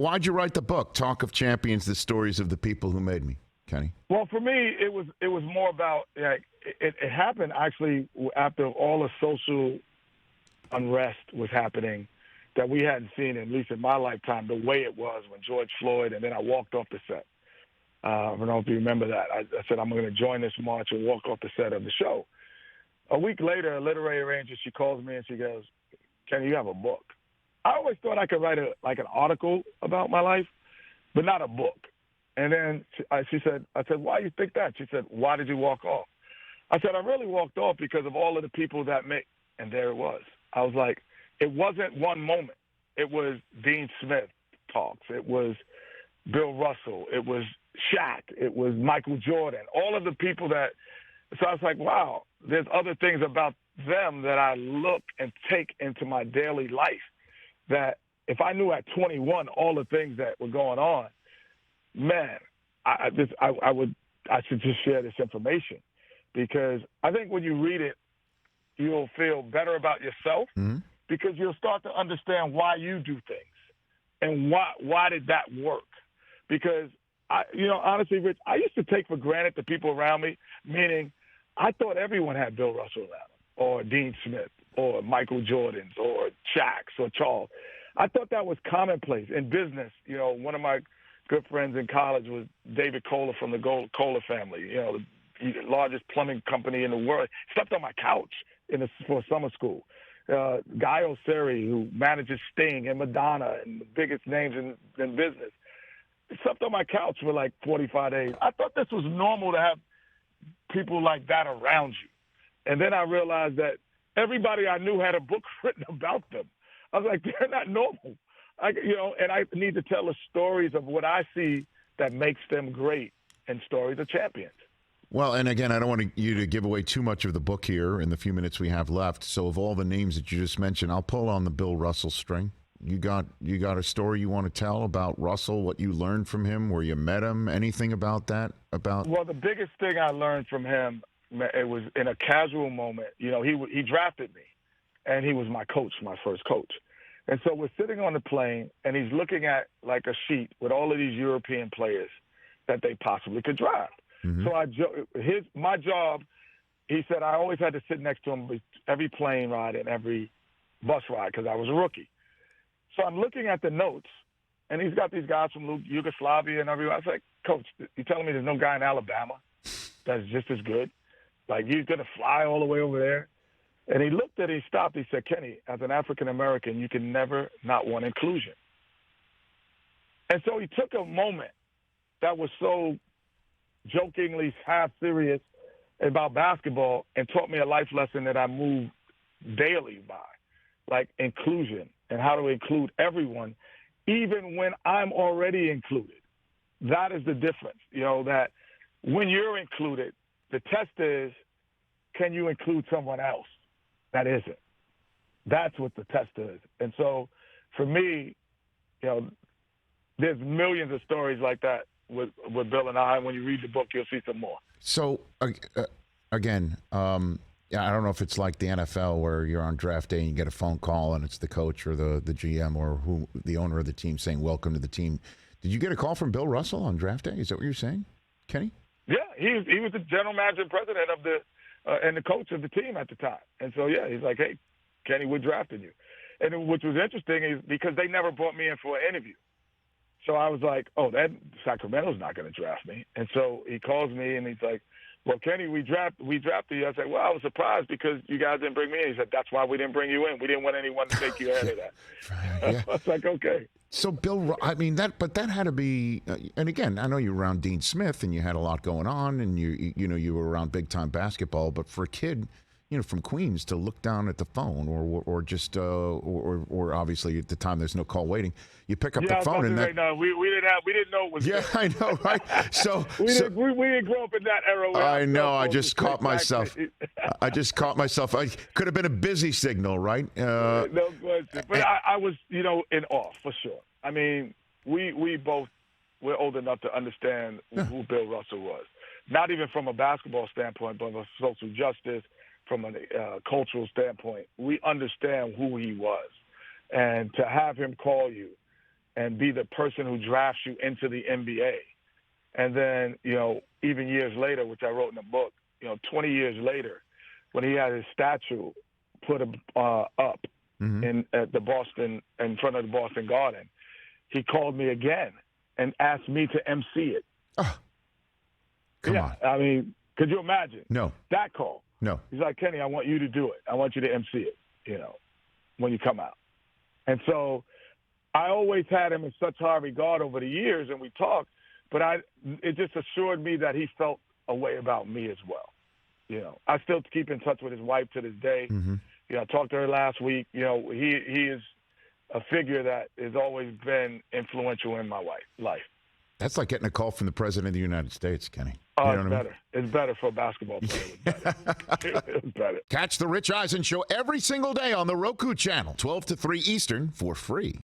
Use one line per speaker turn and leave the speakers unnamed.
Why'd you write the book, Talk of Champions, the stories of the people who made me, Kenny?
Well, for me, it was more about it happened actually after all the social unrest was happening that we hadn't seen, at least in my lifetime, the way it was when George Floyd, and then I walked off the set. I don't know if you remember that. I said, I'm going to join this march and walk off the set of the show. A week later, a literary agent, she calls me and she goes, Kenny, you have a book. I always thought I could write an article about my life, but not a book. And then she said, I said, why do you think that? She said, why did you walk off? I said, I really walked off because of all of the people that make, and there it was. I was like, it wasn't one moment. It was Dean Smith talks. It was Bill Russell. It was Shaq. It was Michael Jordan. All of the people that, so I was like, wow, there's other things about them that I look and take into my daily life that if I knew at 21 all the things that were going on, man, I should just share this information because I think when you read it, you'll feel better about yourself because you'll start to understand why you do things and why did that work. Because, honestly, Rich, I used to take for granted the people around me, meaning I thought everyone had Bill Russell around them or Dean Smith or Michael Jordans or Shaqs or Charles. I thought that was commonplace in business. One of my good friends in college was David Kohler from the Kohler family, the largest plumbing company in the world. He slept on my couch for summer school. Guy Osseri, who manages Sting and Madonna and the biggest names in business, he slept on my couch for like 45 days. I thought this was normal to have people like that around you. And then I realized that everybody I knew had a book written about them. I was like, they're not normal. And I need to tell the stories of what I see that makes them great and stories of champions.
Well, and again, I don't want you to give away too much of the book here in the few minutes we have left. So of all the names that you just mentioned, I'll pull on the Bill Russell string. You got a story you want to tell about Russell, what you learned from him, where you met him, anything about that? Well,
the biggest thing I learned from him, it was in a casual moment. He drafted me, and he was my coach, my first coach. And so we're sitting on the plane, and he's looking at like a sheet with all of these European players that they possibly could draft. Mm-hmm. So my job, he said, I always had to sit next to him every plane ride and every bus ride because I was a rookie. So I'm looking at the notes, and he's got these guys from Yugoslavia and everywhere. I was like, Coach, you telling me there's no guy in Alabama that's just as good? Like, you're going to fly all the way over there? And he looked at it, he stopped, he said, Kenny, as an African-American, you can never not want inclusion. And so he took a moment that was so jokingly half serious about basketball and taught me a life lesson that I move daily by, like inclusion and how to include everyone, even when I'm already included. That is the difference, that when you're included, the test is, can you include someone else that isn't? That's what the test is. And so for me, there's millions of stories like that with Bill and I. When you read the book, you'll see some more.
So, again, I don't know if it's like the NFL where you're on draft day and you get a phone call and it's the coach or the GM or the owner of the team saying, welcome to the team. Did you get a call from Bill Russell on draft day? Is that what you're saying, Kenny?
Yeah, he was the general manager and president of and the coach of the team at the time. And so, yeah, he's like, hey, Kenny, we're drafting you. And which was interesting is because they never brought me in for an interview. So I was like, oh, that Sacramento's not going to draft me. And so he calls me and he's like, well, Kenny, we drafted you. I said, well, I was surprised because you guys didn't bring me in. He said, that's why we didn't bring you in. We didn't want anyone to take you ahead of that. Yeah. I was like, okay.
So Bill, I mean that had to be. And again, I know you were around Dean Smith, and you had a lot going on, and you were around big time basketball. But for a kid, from Queens to look down at the phone, or just or obviously at the time there's no call waiting, you pick up the phone and that.
No, we didn't know it was.
Yeah, I know, right? So
we didn't grow up in that era.
I know. I just caught myself. I just caught myself. I could have been a busy signal, right?
No question. But I was, in awe for sure. I mean, we both were old enough to understand who Bill Russell was. Not even from a basketball standpoint, but from a social justice, from a cultural standpoint. We understand who he was. And to have him call you and be the person who drafts you into the NBA. And then, even years later, which I wrote in the book, 20 years later, when he had his statue put up at the Boston, in front of the Boston Garden, he called me again and asked me to MC it.
Oh, come on.
I mean, could you imagine?
No.
That call.
No.
He's like, Kenny, I want you to do it. I want you to MC it, when you come out. And so I always had him in such high regard over the years, and we talked, but it just assured me that he felt a way about me as well. I still keep in touch with his wife to this day. I talked to her last week. He is a figure that has always been influential in my life.
That's like getting a call from the President of the United States, Kenny.
Oh, it's better. It's better for a basketball player. It's better.
Catch the Rich Eisen Show every single day on the Roku channel, 12 to 3 Eastern, for free.